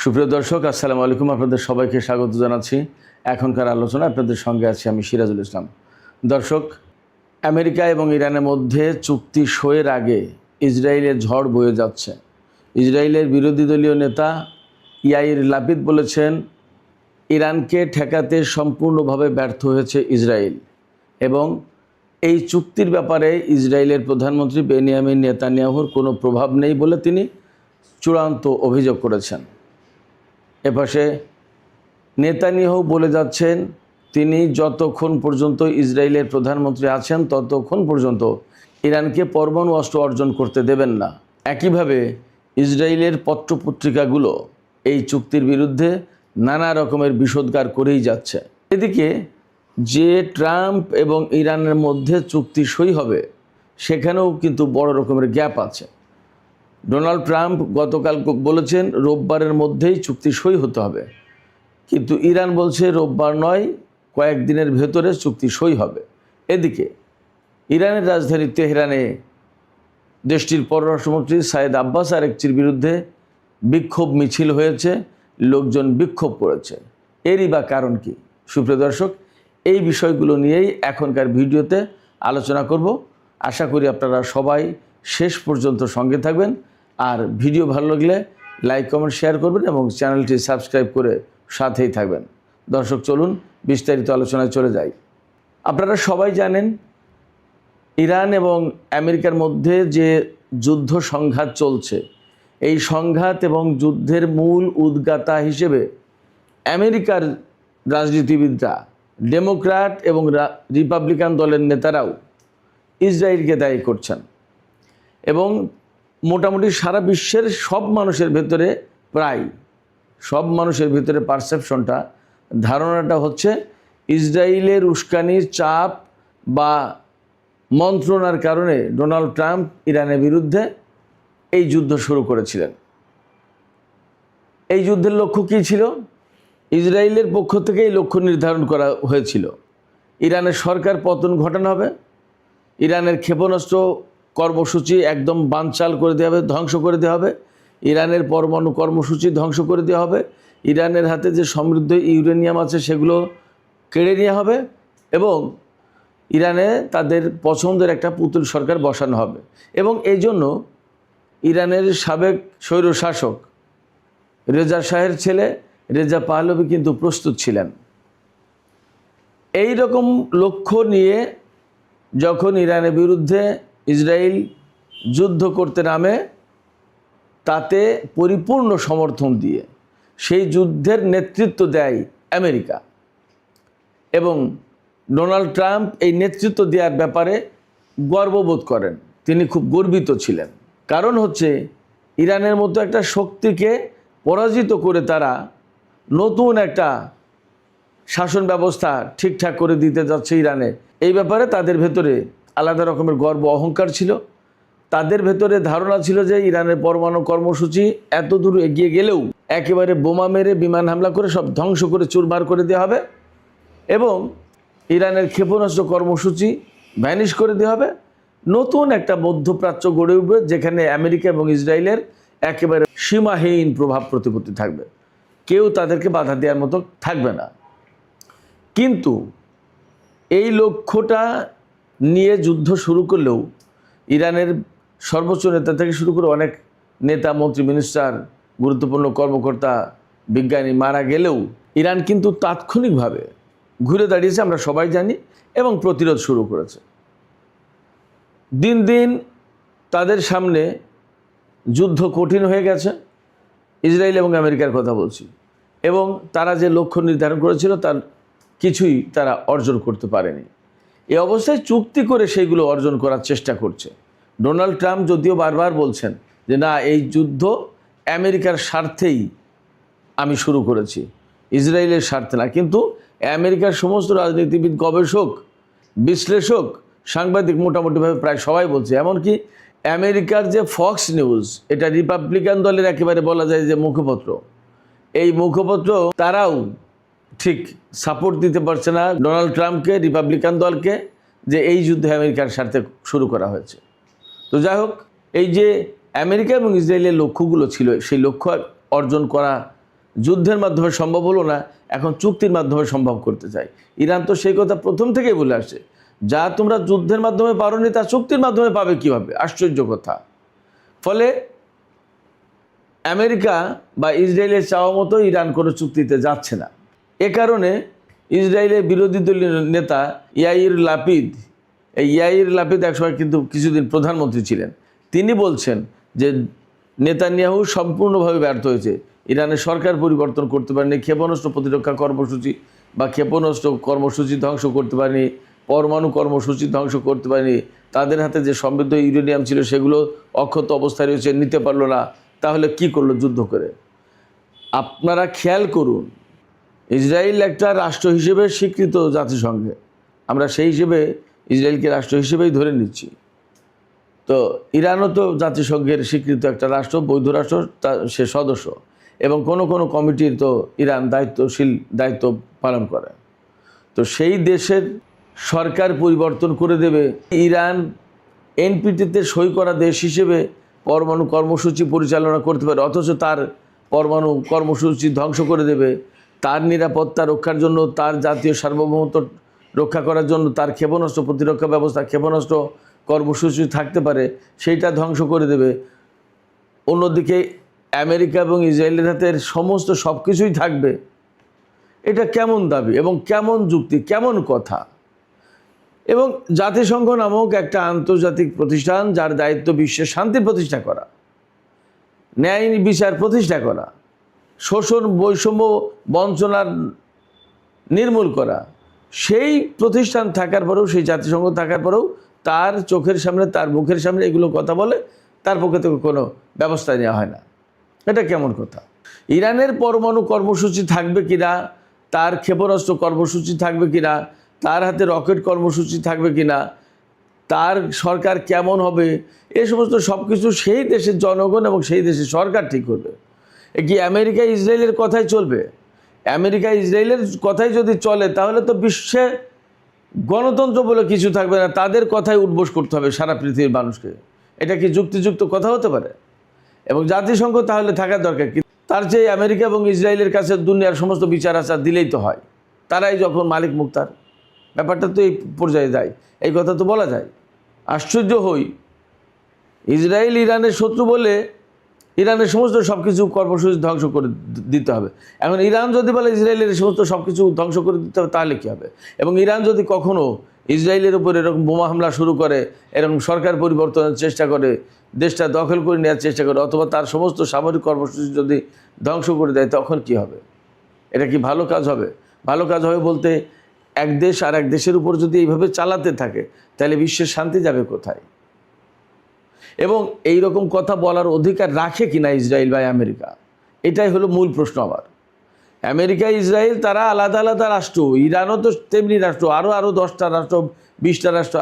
সুপ্রিয় দর্শক, আসসালামু আলাইকুম। আপনাদের সবাইকে স্বাগত জানাচ্ছি। এখনকার আলোচনা আপনাদের সঙ্গে আছি আমি সিরাজুল ইসলাম। দর্শক, আমেরিকা এবং ইরানের মধ্যে চুক্তি সইয়ের আগে ইসরায়েলের ঝড় বয়ে যাচ্ছে। ইসরায়েলের বিরোধী দলীয় নেতা ইয়াইর লাপিদ বলেছেন, ইরানকে ঠেকাতে সম্পূর্ণভাবে ব্যর্থ হয়েছে ইসরায়েল এবং এই চুক্তির ব্যাপারে ইসরায়েলের প্রধানমন্ত্রী বেনিয়ামিন নেতানিয়াহুর কোনো প্রভাব নেই বলে তিনি চূড়ান্ত অভিযোগ করেছেন। এপাশে নেতানিয়াহু বলে যাচ্ছেন, তিনি যতক্ষণ পর্যন্ত ইসরায়েলের প্রধানমন্ত্রী আছেন ততক্ষণ পর্যন্ত ইরানকে পরমাণু অস্ত্র অর্জন করতে দেবেন না। একইভাবে ইসরায়েলের পত্রপত্রিকাগুলো এই চুক্তির বিরুদ্ধে নানা রকমের বিষোদ্গার করেই যাচ্ছে। এদিকে যে ট্রাম্প এবং ইরানের মধ্যে চুক্তি সই হবে সেখানেও কিন্তু বড় রকমের গ্যাপ আছে। ডোনাল্ড ট্রাম্প গতকাল বলেছেন রোববারের মধ্যেই চুক্তি সই হতে হবে, কিন্তু ইরান বলছে রোববার নয়, কয়েকদিনের ভেতরে চুক্তি সই হবে। এদিকে ইরানের রাজধানী তেহরানে দেশটির পররাষ্ট্রমন্ত্রী সাইদ আব্বাস আরেকচির বিরুদ্ধে বিক্ষোভ মিছিল হয়েছে, লোকজন বিক্ষোভ করেছে। এরই বা কারণ কি? সুপ্রিয় দর্শক, এই বিষয়গুলো নিয়েই এখনকার ভিডিওতে আলোচনা করব। আশা করি আপনারা সবাই শেষ পর্যন্ত সঙ্গে থাকবেন, আর ভিডিও ভালো লাগলে লাইক কমেন্ট শেয়ার করবেন এবং চ্যানেলটি সাবস্ক্রাইব করে সাথেই থাকবেন। দর্শক, চলুন বিস্তারিত আলোচনায় চলে যাই। আপনারা সবাই জানেন, ইরান এবং আমেরিকার মধ্যে যে যুদ্ধ সংঘাত চলছে, এই সংঘাত এবং যুদ্ধের মূল উদ্গাতা হিসেবে আমেরিকার রাজনীতিবিদরা, ডেমোক্র্যাট এবং রিপাবলিকান দলের নেতারাও ইসরায়েলকে দায়ী করছেন এবং মোটামুটি সারা বিশ্বের সব মানুষের ভেতরে, প্রায় সব মানুষের ভিতরে পারসেপশনটা, ধারণাটা হচ্ছে ইসরায়েলের উস্কানির চাপ বা মন্ত্রণার কারণে ডোনাল্ড ট্রাম্প ইরানের বিরুদ্ধে এই যুদ্ধ শুরু করেছিলেন। এই যুদ্ধের লক্ষ্য কী ছিল? ইসরায়েলের পক্ষ থেকে এই লক্ষ্য নির্ধারণ করা হয়েছিল, ইরানের সরকার পতন ঘটানো হবে, ইরানের ক্ষেপণাস্ত্র কর্মসূচি একদম বানচাল করে দেওয়া হবে, ধ্বংস করে দেওয়া হবে, ইরানের পরমাণু কর্মসূচি ধ্বংস করে দেওয়া হবে, ইরানের হাতে যে সমৃদ্ধ ইউরেনিয়াম আছে সেগুলো কেড়ে নেওয়া হবে এবং ইরানে তাদের পছন্দের একটা পুতুল সরকার বসানো হবে। এবং এই জন্য ইরানের সাবেক স্বৈরশাসক রেজা শাহের ছেলে রেজা পাহলভি কিন্তু প্রস্তুত ছিলেন। এই রকম লক্ষ্য নিয়ে যখন ইরানের বিরুদ্ধে ইসরায়েল যুদ্ধ করতে নামে, তাতে পরিপূর্ণ সমর্থন দিয়ে সেই যুদ্ধের নেতৃত্ব দেয় আমেরিকা এবং ডোনাল্ড ট্রাম্প এই নেতৃত্ব দেওয়ার ব্যাপারে গর্ববোধ করেন। তিনি খুব গর্বিত ছিলেন। কারণ হচ্ছে, ইরানের মতো একটা শক্তিকে পরাজিত করে তারা নতুন একটা শাসন ব্যবস্থা ঠিকঠাক করে দিতে যাচ্ছে ইরানে। এই ব্যাপারে তাদের ভেতরে আলাদা রকমের গর্ব অহংকার ছিল। তাদের ভেতরে ধারণা ছিল যে ইরানের পরমাণু কর্মসূচি এত দূর এগিয়ে গেলেও একেবারে বোমা মেরে, বিমান হামলা করে সব ধ্বংস করে চুরমার করে দেওয়া হবে এবং ইরানের ক্ষেপণাস্ত্র কর্মসূচি ভ্যানিশ করে দেওয়া হবে। নতুন একটা মধ্যপ্রাচ্য গড়ে উঠবে যেখানে আমেরিকা এবং ইসরায়েলের একেবারে সীমাহীন প্রভাব প্রতিপত্তি থাকবে, কেউ তাদেরকে বাধা দেওয়ার মতো থাকবে না। কিন্তু এই লক্ষ্যটা নিয়ে যুদ্ধ শুরু করলেও ইরানের সর্বোচ্চ নেতা থেকে শুরু করে অনেক নেতা, মন্ত্রী, মিনিস্টার, গুরুত্বপূর্ণ কর্মকর্তা, বিজ্ঞানী মারা গেলেও ইরান কিন্তু তাৎক্ষণিকভাবে ঘুরে দাঁড়িয়েছে, আমরা সবাই জানি, এবং প্রতিরোধ শুরু করেছে। দিন দিন তাদের সামনে যুদ্ধ কঠিন হয়ে গেছে, ইসরায়েল এবং আমেরিকার কথা বলছি, এবং তারা যে লক্ষ্য নির্ধারণ করেছিল তার কিছুই তারা অর্জন করতে পারেনি। এই অবস্থায় চুক্তি করে সেইগুলো অর্জন করার চেষ্টা করছে। ডোনাল্ড ট্রাম্প যদিও বারবার বলছেন যে না, এই যুদ্ধ আমেরিকার স্বার্থেই আমি শুরু করেছি, ইসরায়েলের স্বার্থে না। কিন্তু আমেরিকার সমস্ত রাজনীতিবিদ, গবেষক, বিশ্লেষক, সাংবাদিক মোটামুটিভাবে প্রায় সবাই বলছে, এমনকি আমেরিকার যে ফক্স নিউজ, এটা রিপাবলিকান দলের একেবারে বলা যায় যে মুখপত্র, এই মুখপত্র তারাও ঠিক সাপোর্ট দিতে পারছে না ডোনাল্ড ট্রাম্পকে, রিপাবলিকান দলকে, যে এই যুদ্ধ আমেরিকার স্বার্থে শুরু করা হয়েছে। তো যাই হোক, এই যে আমেরিকা এবং ইসরায়েলের লক্ষ্যগুলো ছিল, সেই লক্ষ্য অর্জন করা যুদ্ধের মাধ্যমে সম্ভব হলো না, এখন চুক্তির মাধ্যমে সম্ভব করতে চায়। ইরান তো সেই কথা প্রথম থেকেই বলে আসছে, যা তোমরা যুদ্ধের মাধ্যমে পারোনি তা চুক্তির মাধ্যমে পাবে কীভাবে? আশ্চর্য কথা। ফলে আমেরিকা বা ইসরায়েলের চাওয়া মতো ইরান কোনো চুক্তিতে যাচ্ছে না। এ কারণে ইসরায়েলের বিরোধী দলীয় নেতা ইয়াইর লাপিদ, এই ইয়াইর লাপিদ একসময় কিন্তু কিছুদিন প্রধানমন্ত্রী ছিলেন, তিনি বলছেন যে নেতানিয়াহু সম্পূর্ণভাবে ব্যর্থ হয়েছে, ইরানের সরকার পরিবর্তন করতে পারেনি, ক্ষেপণাস্ত্র প্রতিরক্ষা কর্মসূচি বা ক্ষেপণাস্ত্র কর্মসূচি ধ্বংস করতে পারেনি, পরমাণু কর্মসূচি ধ্বংস করতে পারেনি, তাদের হাতে যে সমৃদ্ধ ইউরেনিয়াম ছিল সেগুলো অক্ষত অবস্থায় রয়েছে, নিতে পারলো না, তাহলে কি করলো যুদ্ধ করে? আপনারা খেয়াল করুন, ইসরায়েল একটা রাষ্ট্র হিসেবে স্বীকৃত জাতিসংঘে, আমরা সেই হিসেবে ইসরায়েলকে রাষ্ট্র হিসেবেই ধরে নিচ্ছি। তো ইরানও তো জাতিসংঘের স্বীকৃত একটা রাষ্ট্র, বৈধ রাষ্ট্র, সে সদস্য, এবং কোনো কোনো কমিটির তো ইরান দায়িত্ব পালন করে। তো সেই দেশের সরকার পরিবর্তন করে দেবে, ইরান এনপিটিতে সই করা দেশ হিসেবে পরমাণু কর্মসূচি পরিচালনা করতে পারে, অথচ তার পরমাণু কর্মসূচি ধ্বংস করে দেবে, তার নিরাপত্তা রক্ষার জন্য, তার জাতীয় সার্বভৌমত্ব রক্ষা করার জন্য তার ক্ষেপণাস্ত্র প্রতিরক্ষা ব্যবস্থা, ক্ষেপণাস্ত্র কর্মসূচি থাকতে পারে, সেইটা ধ্বংস করে দেবে। অন্যদিকে আমেরিকা এবং ইসরায়েলের হাতে সমস্ত সব কিছুই থাকবে। এটা কেমন দাবি এবং কেমন যুক্তি, কেমন কথা? এবং জাতিসংঘ নামক একটা আন্তর্জাতিক প্রতিষ্ঠান, যার দায়িত্ব বিশ্বের শান্তি প্রতিষ্ঠা করা, ন্যায় বিচার প্রতিষ্ঠা করা, শোষণ বৈষম্য বঞ্চনার নির্মূল করা, সেই প্রতিষ্ঠান থাকার পরেও, সেই জাতিসংঘ থাকার পরেও তার চোখের সামনে, তার মুখের সামনে এগুলো কথা বলে, তার পক্ষে থেকে কোনো ব্যবস্থা নেওয়া হয় না। এটা কেমন কথা? ইরানের পরমাণু কর্মসূচি থাকবে কিনা, তার ক্ষেপণাস্ত্র কর্মসূচি থাকবে কিনা, তার হাতে রকেট কর্মসূচি থাকবে কিনা, তার সরকার কেমন হবে, এ সমস্ত সব কিছু সেই দেশের জনগণ এবং সেই দেশের সরকার ঠিক করবে। কি আমেরিকা ইসরায়েলের কথাই চলবে? আমেরিকা ইসরায়েলের কথাই যদি চলে, তাহলে তো বিশ্বে গণতন্ত্র বলে কিছু থাকবে না, তাদের কথাই উদ্বোস করতে হবে সারা পৃথিবীর মানুষকে। এটা কি যুক্তিযুক্ত কথা হতে পারে? এবং জাতিসংঘ তাহলে থাকার দরকার কি? তার চেয়ে আমেরিকা এবং ইসরায়েলের কাছে দুনিয়ার সমস্ত বিচার আচার দিলেই তো হয়, তারাই যখন মালিক মুক্তার। ব্যাপারটা তো এই পর্যায়ে যায়, এই কথা তো বলা যায়। আশ্চর্য হই, ইসরায়েল ইরানের শত্রু বলে ইরানের সমস্ত সব কিছু কর্মসূচি ধ্বংস করে দিতে হবে। এখন ইরান যদি বলে ইসরায়েলের সমস্ত সব কিছু ধ্বংস করে দিতে হবে, তাহলে কী হবে? এবং ইরান যদি কখনও ইসরায়েলের উপর এরকম বোমা হামলা শুরু করে, এরকম সরকার পরিবর্তনের চেষ্টা করে, দেশটা দখল করে নেওয়ার চেষ্টা করে, অথবা তার সমস্ত সামরিক কর্মসূচি যদি ধ্বংস করে দেয়, তখন কি হবে? এটা কি ভালো কাজ হবে? ভালো কাজ হবে বলতে, এক দেশ আর এক দেশের উপর যদি এইভাবে চালাতে থাকে, তাহলে বিশ্বের শান্তি যাবে কোথায়? এবং এই রকম কথা বলার অধিকার রাখে কিনা ইসরায়েল বা আমেরিকা, এটাই হলো মূল প্রশ্ন। আবার আমেরিকা ইসরায়েল তারা আলাদা আলাদা রাষ্ট্র, ইরানও তো তেমনি রাষ্ট্র, আরও 10টা রাষ্ট্র, 20টা রাষ্ট্র,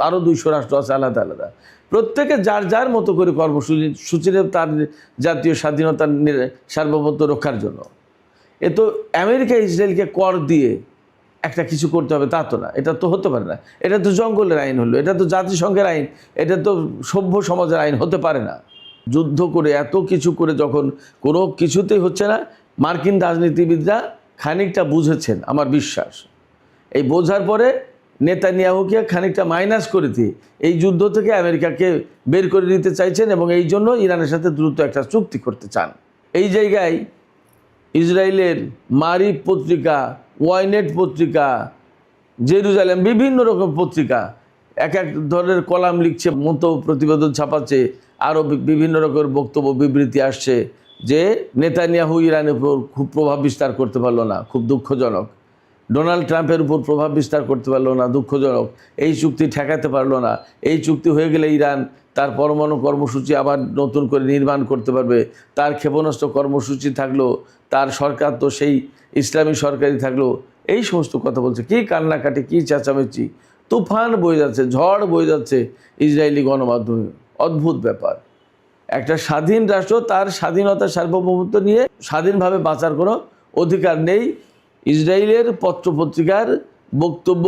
আরও 200 রাষ্ট্র আছে আলাদা আলাদা। প্রত্যেকে যার যার মতো করে কর্মসূচি তার জাতীয় স্বাধীনতার সার্বভৌমত্ব রক্ষার জন্য। এ তো আমেরিকা ইসরায়েলকে কর দিয়ে একটা কিছু করতে হবে তা তো না, এটা তো হতে পারে না। এটা তো জঙ্গলের আইন হলো, এটা তো জাতিসংঘের আইন, এটা তো সভ্য সমাজের আইন হতে পারে না। যুদ্ধ করে এত কিছু করে যখন কোনো কিছুতেই হচ্ছে না, মার্কিন রাজনীতিবিদরা খানিকটা বুঝেছেন আমার বিশ্বাস। এই বোঝার পরে নেতানিয়াহুকে খানিকটা মাইনাস করে দিয়ে এই যুদ্ধ থেকে আমেরিকাকে বের করে দিতে চাইছেন, এবং এই জন্য ইরানের সাথে দ্রুত একটা চুক্তি করতে চান। এই জায়গায় ইসরায়েলের মারিফ পত্রিকা, ওয়াইনেট পত্রিকা, জেরুজালেম, বিভিন্ন রকম পত্রিকা এক এক ধরনের কলাম লিখছে, মন্তব্য প্রতিবেদন ছাপাচ্ছে, আরও বিভিন্ন রকমের বক্তব্য বিবৃতি আসছে যে নেতানিয়াহু ইরানের উপর খুব প্রভাব বিস্তার করতে পারলো না, খুব দুঃখজনক। ডোনাল্ড ট্রাম্পের উপর প্রভাব বিস্তার করতে পারলো না, দুঃখজনক। এই চুক্তি ঠেকাতে পারলো না। এই চুক্তি হয়ে গেলে ইরান তার পরমাণু কর্মসূচি আবার নতুন করে নির্মাণ করতে পারবে, তার ক্ষেপণাস্ত্র কর্মসূচি থাকলো, তার সরকার তো সেই ইসলামী সরকারই থাকলো। এই সমস্ত কথা বলছে, কী কান্নাকাটি, কী চেঁচামেচি, তুফান বয়ে যাচ্ছে, ঝড় বয়ে যাচ্ছে ইসরায়েলি গণমাধ্যমে। অদ্ভুত ব্যাপার। একটা স্বাধীন রাষ্ট্র, তার স্বাধীনতা সার্বভৌমত্ব নিয়ে স্বাধীনভাবে বাঁচার কোনো অধিকার নেই। ইসরায়েলের পত্রপত্রিকার বক্তব্য,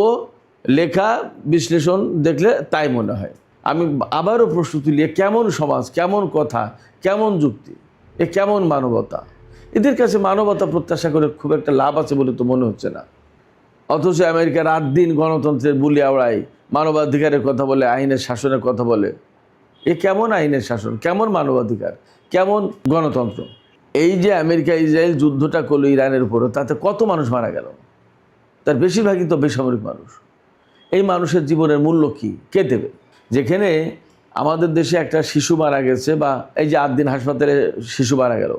লেখা, বিশ্লেষণ দেখলে তাই মনে হয়। আমি আবারও প্রশ্ন তুলি, কেমন সমাজ, কেমন কথা, কেমন যুক্তি, এ কেমন মানবতা? এদের কাছে মানবতা প্রত্যাশা করে খুব একটা লাভ আছে বলে তো মনে হচ্ছে না। অথচ আমেরিকা রাত দিন গণতন্ত্রের বুলি আওড়ায়, মানবাধিকারের কথা বলে, আইনের শাসনের কথা বলে। এ কেমন আইনের শাসন, কেমন মানবাধিকার, কেমন গণতন্ত্র? এই যে আমেরিকা ইসরায়েল যুদ্ধটা করলো ইরানের উপরে, তাতে কত মানুষ মারা গেল? তার বেশিরভাগই তো বেসামরিক মানুষ। এই মানুষের জীবনের মূল্য কি, কে দেবে? যেখানে আমাদের দেশে একটা শিশু মারা গেছে, বা এই যে 8 দিন হাসপাতালে শিশু মারা গেল,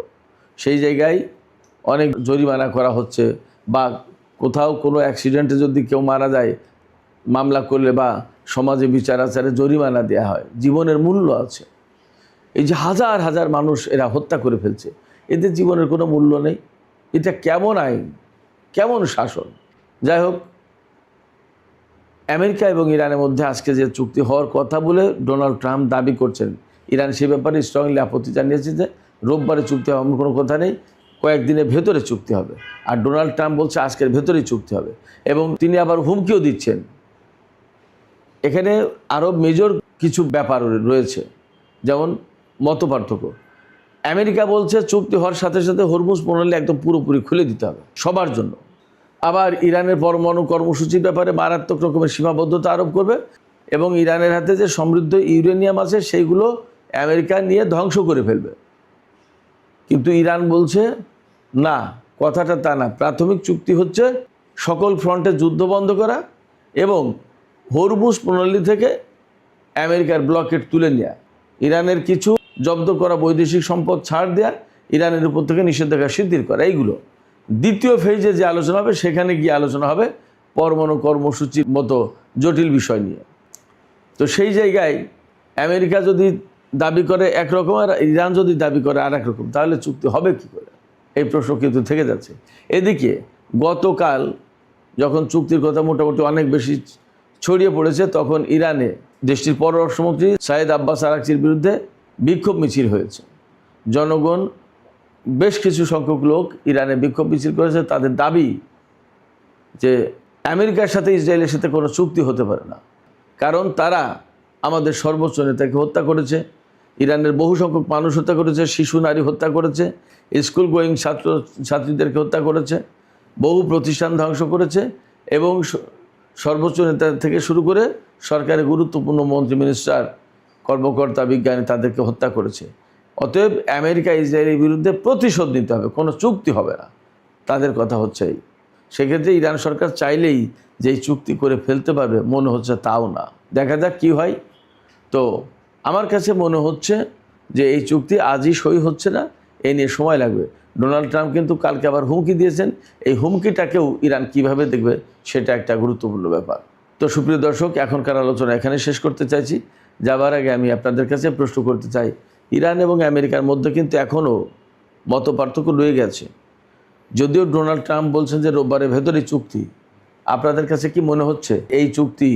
সেই জায়গায় অনেক জরিমানা করা হচ্ছে, বা কোথাও কোনো অ্যাক্সিডেন্টে যদি কেউ মারা যায়, মামলা করলে বা সমাজে বিচার আচারে জরিমানা দেওয়া হয়। জীবনের মূল্য আছে। এই যে হাজার হাজার মানুষ এরা হত্যা করে ফেলছে, এদের জীবনের কোনো মূল্য নেই। এটা কেমন আইন, কেমন শাসন? যাই হোক, আমেরিকা এবং ইরানের মধ্যে আজকে যে চুক্তি হওয়ার কথা বলে ডোনাল্ড ট্রাম্প দাবি করছেন, ইরান সে ব্যাপারে স্ট্রংলি আপত্তি জানিয়েছে যে রোববারে চুক্তি হবে এমন কোনো কথা নেই, কয়েকদিনের ভেতরে চুক্তি হবে। আর ডোনাল্ড ট্রাম্প বলছে আজকের ভেতরেই চুক্তি হবে, এবং তিনি আবার হুমকিও দিচ্ছেন। এখানে আরও মেজর কিছু ব্যাপার রয়েছে, যেমন মতপার্থক্য। আমেরিকা বলছে চুক্তি হওয়ার সাথে সাথে হরমুজ প্রণালী একদম পুরোপুরি খুলে দিতে হবে সবার জন্য। আবার ইরানের পরমাণু কর্মসূচির ব্যাপারে মারাত্মক রকমের সীমাবদ্ধতা আরোপ করবে, এবং ইরানের হাতে যে সমৃদ্ধ ইউরেনিয়াম আছে সেইগুলো আমেরিকা নিয়ে ধ্বংস করে ফেলবে। কিন্তু ইরান বলছে না, কথাটা তা না। প্রাথমিক চুক্তি হচ্ছে সকল ফ্রন্টে যুদ্ধ বন্ধ করা এবং হরমুজ প্রণালী থেকে আমেরিকার ব্লকেট তুলে নেওয়া, ইরানের কিছু জব্দ করা বৈদেশিক সম্পদ ছাড় দেওয়া, ইরানের উপর থেকে নিষেধাজ্ঞা শিথিল করা। এইগুলো দ্বিতীয় ফেজে যে আলোচনা হবে, সেখানে গিয়ে আলোচনা হবে পরমাণু কর্মসূচির মতো জটিল বিষয় নিয়ে। তো সেই জায়গায় আমেরিকা যদি দাবি করে একরকম আর ইরান যদি দাবি করে আর এক রকম, তাহলে চুক্তি হবে কী করে? এই প্রশ্ন কিন্তু থেকে যাচ্ছে। এদিকে গতকাল যখন চুক্তির কথা মোটামুটি অনেক বেশি ছড়িয়ে পড়েছে, তখন ইরানে দেশটির পররাষ্ট্রমন্ত্রী সাইদ আব্বাস আরাকচির বিরুদ্ধে বিক্ষোভ মিছিল হয়েছে। জনগণ, বেশ কিছু সংখ্যক লোক ইরানে বিক্ষোভ মিছিল করেছে। তাদের দাবি যে আমেরিকার সাথে ইসরায়েলের সাথে কোনো চুক্তি হতে পারে না, কারণ তারা আমাদের সর্বোচ্চ নেতাকে হত্যা করেছে, ইরানের বহু সংখ্যক মানুষ হত্যা করেছে, শিশু নারী হত্যা করেছে, স্কুল গোয়িং ছাত্রীদেরকে হত্যা করেছে, বহু প্রতিষ্ঠান ধ্বংস করেছে, এবং সর্বোচ্চ নেতা থেকে শুরু করে সরকারের গুরুত্বপূর্ণ মন্ত্রী, মিনিস্টার, কর্মকর্তা, বিজ্ঞানী তাদেরকে হত্যা করেছে। অতএব আমেরিকা ইসরায়েলের বিরুদ্ধে প্রতিশোধ নিতে হবে, কোনো চুক্তি হবে না। তাদের কথা হচ্ছে এই। সেক্ষেত্রে ইরান সরকার চাইলেই যেই চুক্তি করে ফেলতে পারবে মনে হচ্ছে তাও না। দেখা যাক কী হয়। তো আমার কাছে মনে হচ্ছে যে এই চুক্তি আজই সই হচ্ছে না, এই নিয়ে সময় লাগবে। ডোনাল্ড ট্রাম্প কিন্তু কালকে আবার হুমকি দিয়েছেন। এই হুমকিটাকেও ইরান কিভাবে দেখবে সেটা একটা গুরুত্বপূর্ণ ব্যাপার। তো সুপ্রিয় দর্শক, এখনকার আলোচনা এখানে শেষ করতে চাইছি। যাবার আগে আমি আপনাদের কাছে প্রশ্ন করতে চাই, ইরান এবং আমেরিকার মধ্যে কিন্তু এখনও মতপার্থক্য রয়ে গেছে। যদিও ডোনাল্ড ট্রাম্প বলছেন যে রোববারের ভেতরেই চুক্তি, আপনাদের কাছে কি মনে হচ্ছে এই চুক্তি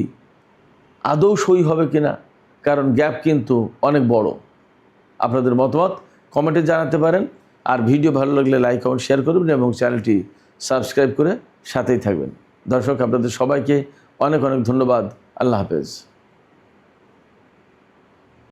আদৌ সই হবে কিনা? কারণ গ্যাপ কিন্তু অনেক বড়। আপনাদের মতামত কমেন্টে জানাতে পারেন। আর ভিডিও ভালো লাগলে লাইক, কমেন্ট, শেয়ার করবেন এবং চ্যানেলটি সাবস্ক্রাইব করে সাথেই থাকবেন। দর্শক, আপনাদের সবাইকে অনেক অনেক ধন্যবাদ। আল্লাহ হাফেজ।